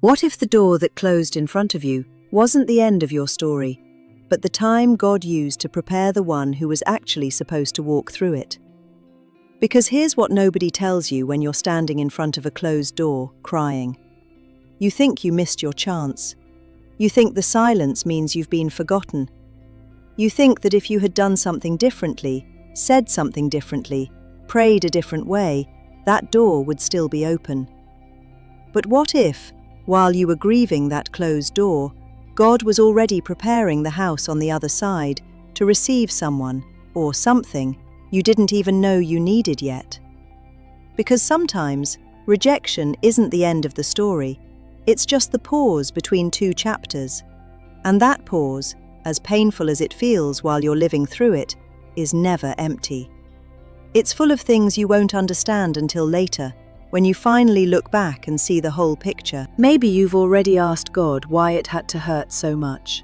What if the door that closed in front of you wasn't the end of your story, but the time God used to prepare the one who was actually supposed to walk through it? Because here's what nobody tells you when you're standing in front of a closed door, crying. You think you missed your chance. You think the silence means you've been forgotten. You think that if you had done something differently, said something differently, prayed a different way, that door would still be open. But what if, while you were grieving that closed door, God was already preparing the house on the other side to receive someone, or something, you didn't even know you needed yet? Because sometimes, rejection isn't the end of the story, it's just the pause between two chapters. And that pause, as painful as it feels while you're living through it, is never empty. It's full of things you won't understand until later, when you finally look back and see the whole picture. Maybe you've already asked God why it had to hurt so much.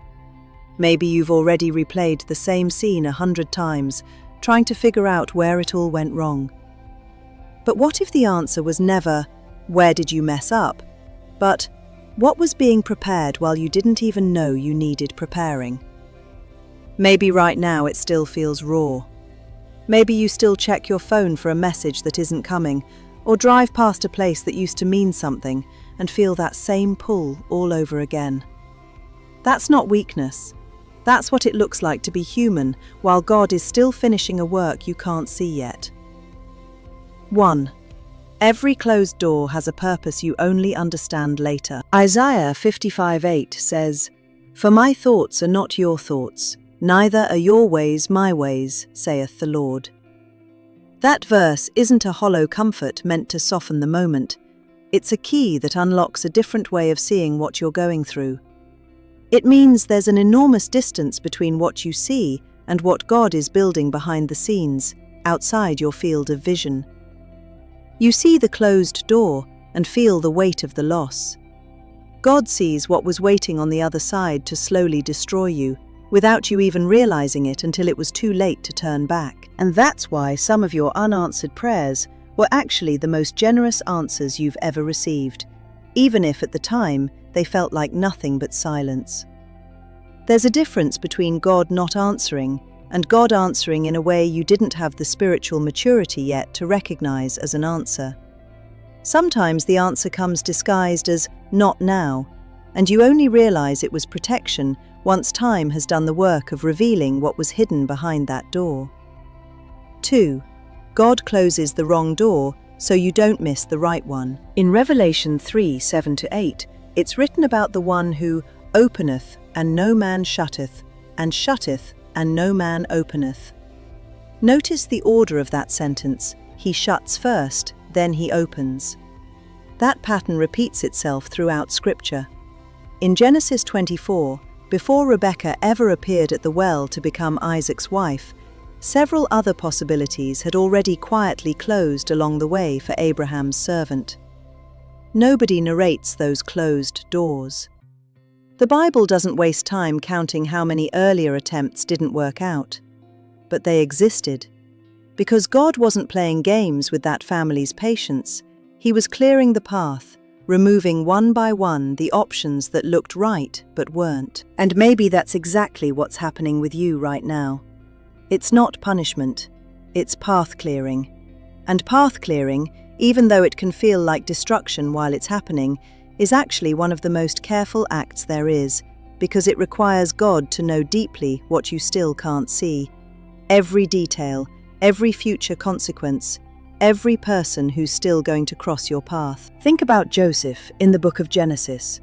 Maybe you've already replayed the same scene 100 times, trying to figure out where it all went wrong. But what if the answer was never, "Where did you mess up?" but, "What was being prepared while you didn't even know you needed preparing?" Maybe right now it still feels raw. Maybe you still check your phone for a message that isn't coming, or drive past a place that used to mean something and feel that same pull all over again. That's not weakness. That's what it looks like to be human while God is still finishing a work you can't see yet. 1. Every closed door has a purpose you only understand later. Isaiah 55:8 says, "For my thoughts are not your thoughts, neither are your ways my ways, saith the Lord." That verse isn't a hollow comfort meant to soften the moment. It's a key that unlocks a different way of seeing what you're going through. It means there's an enormous distance between what you see and what God is building behind the scenes, outside your field of vision. You see the closed door and feel the weight of the loss. God sees what was waiting on the other side to slowly destroy you, without you even realizing it until it was too late to turn back. And that's why some of your unanswered prayers were actually the most generous answers you've ever received, even if at the time they felt like nothing but silence. There's a difference between God not answering and God answering in a way you didn't have the spiritual maturity yet to recognize as an answer. Sometimes the answer comes disguised as "not now," and you only realize it was protection once time has done the work of revealing what was hidden behind that door. 2. God closes the wrong door so you don't miss the right one. In Revelation 3:7-8, it's written about the one who openeth, and no man shutteth, and shutteth, and no man openeth. Notice the order of that sentence. He shuts first, then he opens. That pattern repeats itself throughout Scripture. In Genesis 24, before Rebekah ever appeared at the well to become Isaac's wife, several other possibilities had already quietly closed along the way for Abraham's servant. Nobody narrates those closed doors. The Bible doesn't waste time counting how many earlier attempts didn't work out. But they existed. Because God wasn't playing games with that family's patience, He was clearing the path, removing one by one the options that looked right but weren't. And maybe that's exactly what's happening with you right now. It's not punishment, it's path clearing. And path clearing, even though it can feel like destruction while it's happening, is actually one of the most careful acts there is, because it requires God to know deeply what you still can't see. Every detail, every future consequence, every person who's still going to cross your path. Think about Joseph in the book of Genesis.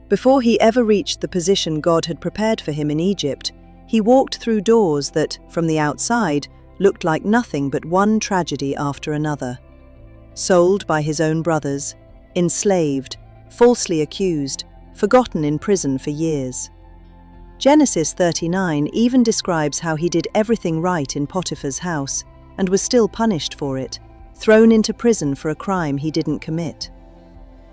Before he ever reached the position God had prepared for him in Egypt, he walked through doors that, from the outside, looked like nothing but one tragedy after another. Sold by his own brothers, enslaved, falsely accused, forgotten in prison for years. Genesis 39 even describes how he did everything right in Potiphar's house and was still punished for it, thrown into prison for a crime he didn't commit.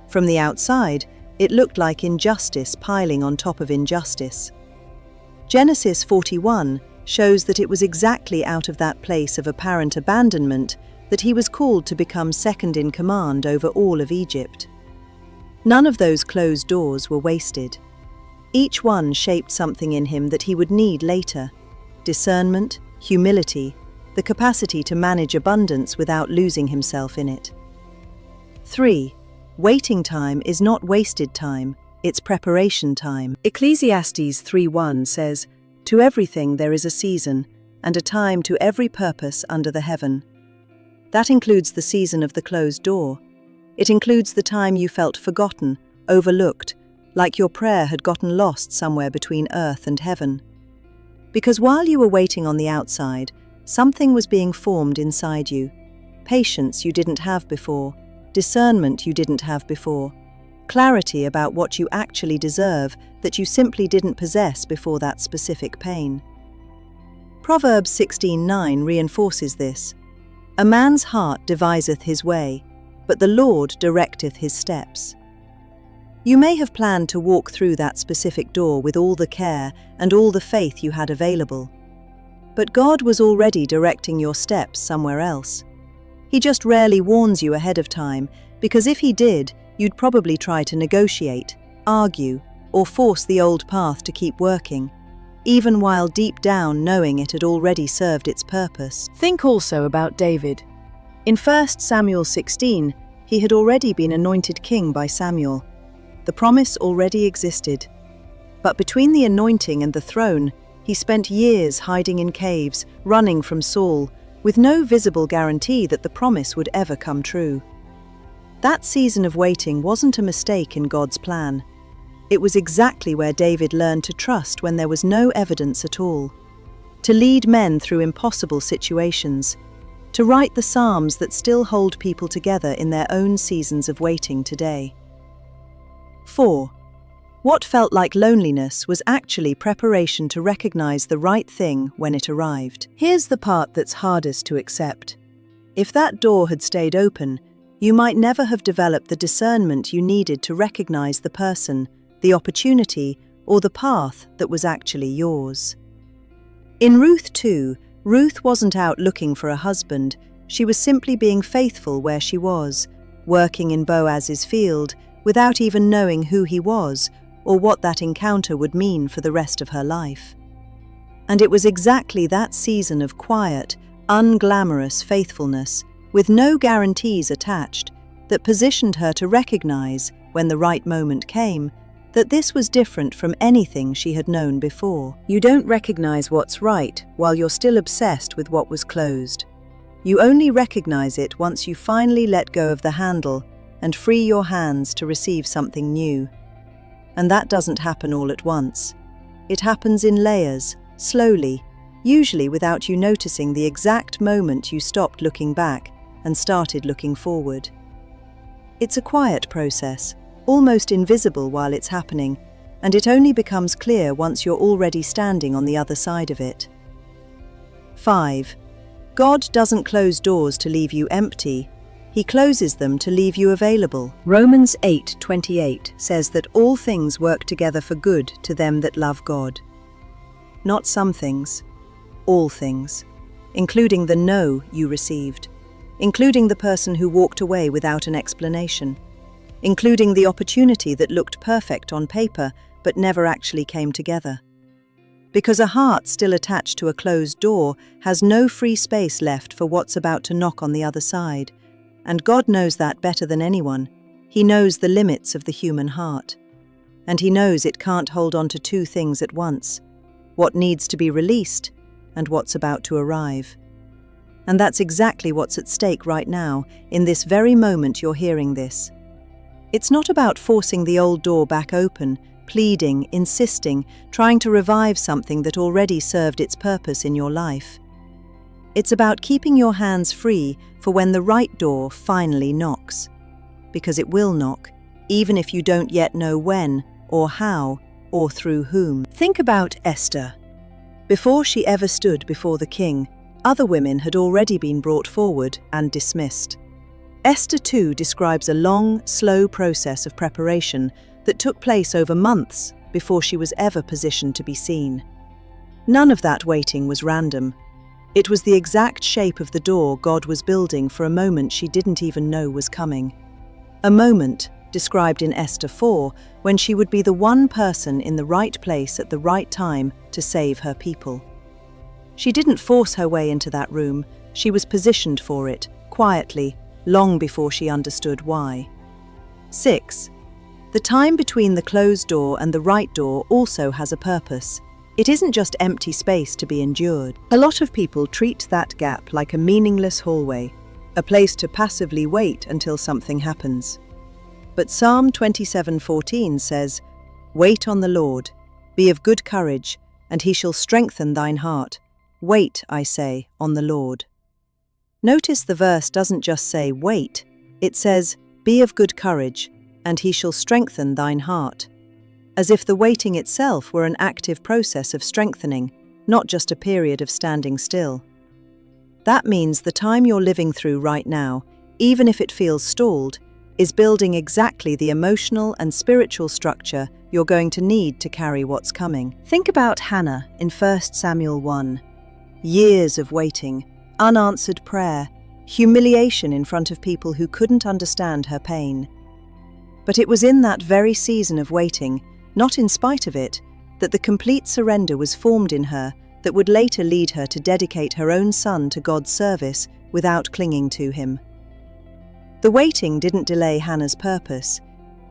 From the outside, it looked like injustice piling on top of injustice. Genesis 41 shows that it was exactly out of that place of apparent abandonment that he was called to become second in command over all of Egypt. None of those closed doors were wasted. Each one shaped something in him that he would need later: discernment, humility, the capacity to manage abundance without losing himself in it. 3. Waiting time is not wasted time, it's preparation time. Ecclesiastes 3:1 says, "To everything there is a season, and a time to every purpose under the heaven." That includes the season of the closed door. It includes the time you felt forgotten, overlooked, like your prayer had gotten lost somewhere between earth and heaven. Because while you were waiting on the outside, something was being formed inside you. Patience you didn't have before, discernment you didn't have before, clarity about what you actually deserve that you simply didn't possess before that specific pain. Proverbs 16:9 reinforces this. "A man's heart deviseth his way, but the Lord directeth his steps." You may have planned to walk through that specific door with all the care and all the faith you had available. But God was already directing your steps somewhere else. He just rarely warns you ahead of time, because if he did, you'd probably try to negotiate, argue, or force the old path to keep working, even while deep down knowing it had already served its purpose. Think also about David. In 1 Samuel 16, he had already been anointed king by Samuel. The promise already existed. But between the anointing and the throne, he spent years hiding in caves, running from Saul, with no visible guarantee that the promise would ever come true. That season of waiting wasn't a mistake in God's plan. It was exactly where David learned to trust when there was no evidence at all, to lead men through impossible situations, to write the Psalms that still hold people together in their own seasons of waiting today. 4. What felt like loneliness was actually preparation to recognize the right thing when it arrived. Here's the part that's hardest to accept. If that door had stayed open, you might never have developed the discernment you needed to recognize the person, the opportunity, or the path that was actually yours. In Ruth 2, Ruth wasn't out looking for a husband. She was simply being faithful where she was, working in Boaz's field, without even knowing who he was or what that encounter would mean for the rest of her life. And it was exactly that season of quiet, unglamorous faithfulness, with no guarantees attached, that positioned her to recognize, when the right moment came, that this was different from anything she had known before. You don't recognize what's right while you're still obsessed with what was closed. You only recognize it once you finally let go of the handle and free your hands to receive something new. And that doesn't happen all at once. It happens in layers, slowly, usually without you noticing the exact moment you stopped looking back and started looking forward. It's a quiet process, almost invisible while it's happening, and it only becomes clear once you're already standing on the other side of it. 5. God doesn't close doors to leave you empty. He closes them to leave you available. Romans 8:28 says that all things work together for good to them that love God. Not some things, all things, including the no you received, including the person who walked away without an explanation, including the opportunity that looked perfect on paper but never actually came together. Because a heart still attached to a closed door has no free space left for what's about to knock on the other side. And God knows that better than anyone. He knows the limits of the human heart. And He knows it can't hold on to two things at once: what needs to be released and what's about to arrive. And that's exactly what's at stake right now, in this very moment you're hearing this. It's not about forcing the old door back open, pleading, insisting, trying to revive something that already served its purpose in your life. It's about keeping your hands free for when the right door finally knocks. Because it will knock, even if you don't yet know when, or how, or through whom. Think about Esther. Before she ever stood before the king, other women had already been brought forward and dismissed. Esther 2 describes a long, slow process of preparation that took place over months before she was ever positioned to be seen. None of that waiting was random. It was the exact shape of the door God was building for a moment she didn't even know was coming. A moment described in Esther 4, when she would be the one person in the right place at the right time to save her people. She didn't force her way into that room, she was positioned for it, quietly, long before she understood why. 6. The time between the closed door and the right door also has a purpose. It isn't just empty space to be endured. A lot of people treat that gap like a meaningless hallway, a place to passively wait until something happens. But Psalm 27:14 says, "Wait on the Lord, be of good courage, and he shall strengthen thine heart. Wait, I say, on the Lord." Notice the verse doesn't just say wait, it says, "Be of good courage, and he shall strengthen thine heart," as if the waiting itself were an active process of strengthening, not just a period of standing still. That means the time you're living through right now, even if it feels stalled, is building exactly the emotional and spiritual structure you're going to need to carry what's coming. Think about Hannah in 1 Samuel 1. Years of waiting, unanswered prayer, humiliation in front of people who couldn't understand her pain. But it was in that very season of waiting, not in spite of it, that the complete surrender was formed in her that would later lead her to dedicate her own son to God's service without clinging to him. The waiting didn't delay Hannah's purpose.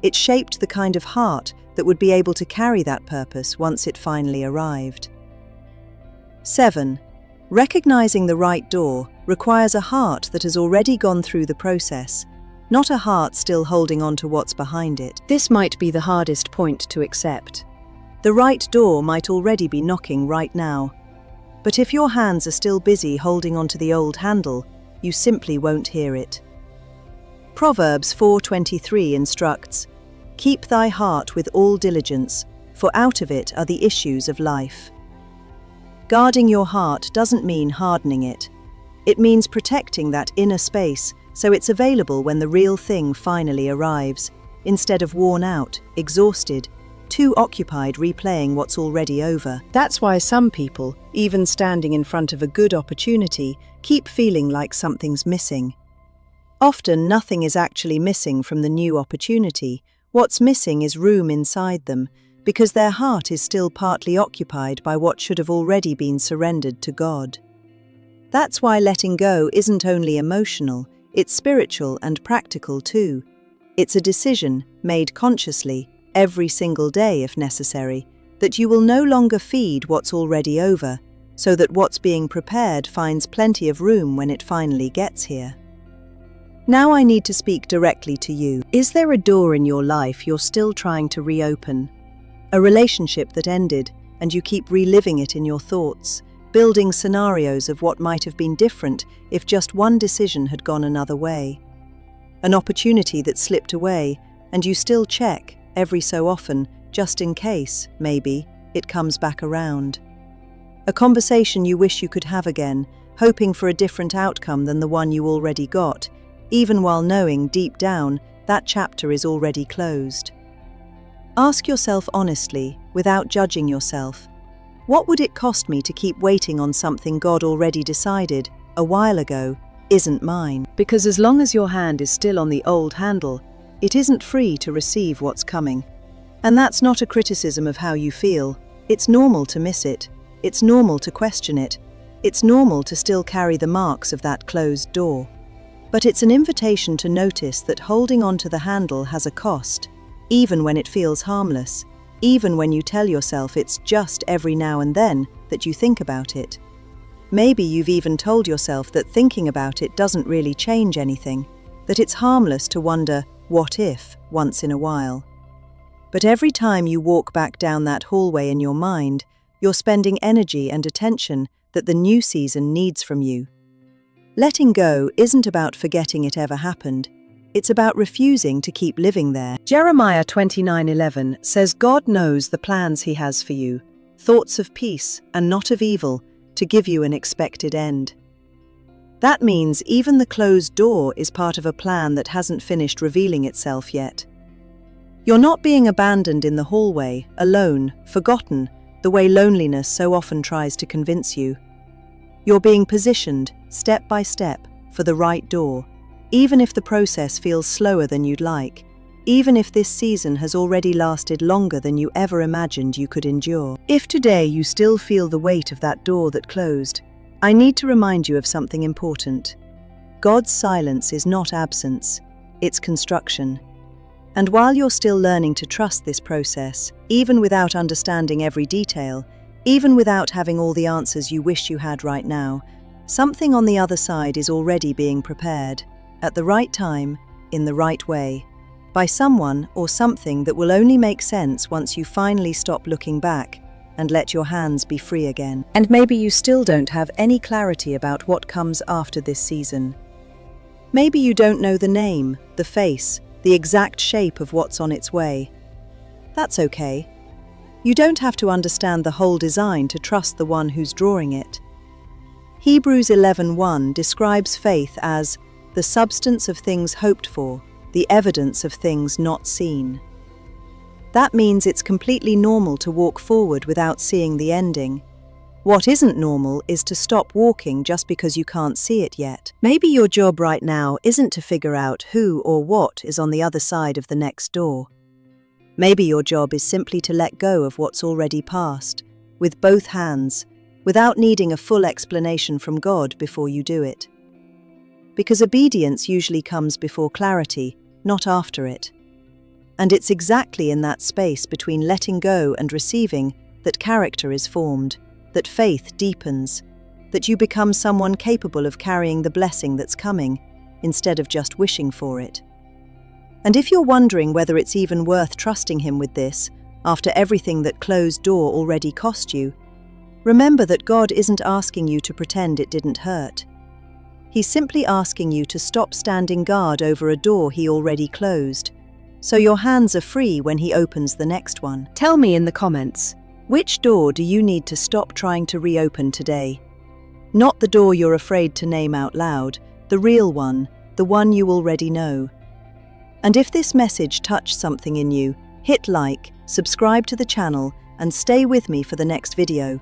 It shaped the kind of heart that would be able to carry that purpose once it finally arrived. 7. Recognizing the right door requires a heart that has already gone through the process, not a heart still holding on to what's behind it. This might be the hardest point to accept. The right door might already be knocking right now. But if your hands are still busy holding onto the old handle, you simply won't hear it. Proverbs 4:23 instructs, "Keep thy heart with all diligence, for out of it are the issues of life." Guarding your heart doesn't mean hardening it. It means protecting that inner space so it's available when the real thing finally arrives, instead of worn out, exhausted, too occupied replaying what's already over. That's why some people, even standing in front of a good opportunity, keep feeling like something's missing. Often nothing is actually missing from the new opportunity. What's missing is room inside them, because their heart is still partly occupied by what should have already been surrendered to God. That's why letting go isn't only emotional, it's spiritual and practical too. It's a decision, made consciously, every single day if necessary, that you will no longer feed what's already over, so that what's being prepared finds plenty of room when it finally gets here. Now I need to speak directly to you. Is there a door in your life you're still trying to reopen? A relationship that ended, and you keep reliving it in your thoughts, building scenarios of what might have been different if just one decision had gone another way. An opportunity that slipped away, and you still check, every so often, just in case, maybe, it comes back around. A conversation you wish you could have again, hoping for a different outcome than the one you already got, even while knowing deep down that chapter is already closed. Ask yourself honestly, without judging yourself, what would it cost me to keep waiting on something God already decided, a while ago, isn't mine? Because as long as your hand is still on the old handle, it isn't free to receive what's coming. And that's not a criticism of how you feel. It's normal to miss it. It's normal to question it. It's normal to still carry the marks of that closed door. But it's an invitation to notice that holding on to the handle has a cost, even when it feels harmless, even when you tell yourself it's just every now and then that you think about it. Maybe you've even told yourself that thinking about it doesn't really change anything, that it's harmless to wonder, what if, once in a while. But every time you walk back down that hallway in your mind, you're spending energy and attention that the new season needs from you. Letting go isn't about forgetting it ever happened. It's about refusing to keep living there. Jeremiah 29:11 says God knows the plans he has for you, thoughts of peace and not of evil, to give you an expected end. That means even the closed door is part of a plan that hasn't finished revealing itself yet. You're not being abandoned in the hallway, alone, forgotten, the way loneliness so often tries to convince you. You're being positioned, step by step, for the right door, even if the process feels slower than you'd like, even if this season has already lasted longer than you ever imagined you could endure. If today you still feel the weight of that door that closed, I need to remind you of something important. God's silence is not absence, it's construction. And while you're still learning to trust this process, even without understanding every detail, even without having all the answers you wish you had right now, something on the other side is already being prepared, at the right time, in the right way, by someone or something that will only make sense once you finally stop looking back and let your hands be free again. And maybe you still don't have any clarity about what comes after this season. Maybe you don't know the name, the face, the exact shape of what's on its way. That's okay. You don't have to understand the whole design to trust the one who's drawing it. Hebrews 11:1 describes faith as the substance of things hoped for, the evidence of things not seen. That means it's completely normal to walk forward without seeing the ending. What isn't normal is to stop walking just because you can't see it yet. Maybe your job right now isn't to figure out who or what is on the other side of the next door. Maybe your job is simply to let go of what's already passed, with both hands, without needing a full explanation from God before you do it. Because obedience usually comes before clarity, not after it. And it's exactly in that space between letting go and receiving that character is formed, that faith deepens, that you become someone capable of carrying the blessing that's coming, instead of just wishing for it. And if you're wondering whether it's even worth trusting Him with this, after everything that closed door already cost you, remember that God isn't asking you to pretend it didn't hurt. He's simply asking you to stop standing guard over a door He already closed, so your hands are free when He opens the next one. Tell me in the comments, which door do you need to stop trying to reopen today? Not the door you're afraid to name out loud, the real one, the one you already know. And if this message touched something in you, hit like, subscribe to the channel, and stay with me for the next video,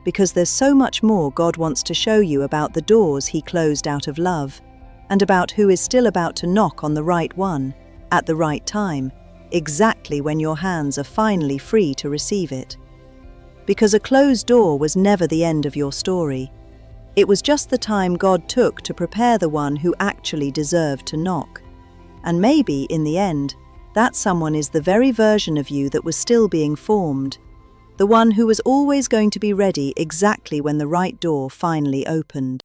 because there's so much more God wants to show you about the doors He closed out of love, and about who is still about to knock on the right one, at the right time, exactly when your hands are finally free to receive it. Because a closed door was never the end of your story. It was just the time God took to prepare the one who actually deserved to knock. And maybe, in the end, that someone is the very version of you that was still being formed, the one who was always going to be ready exactly when the right door finally opened.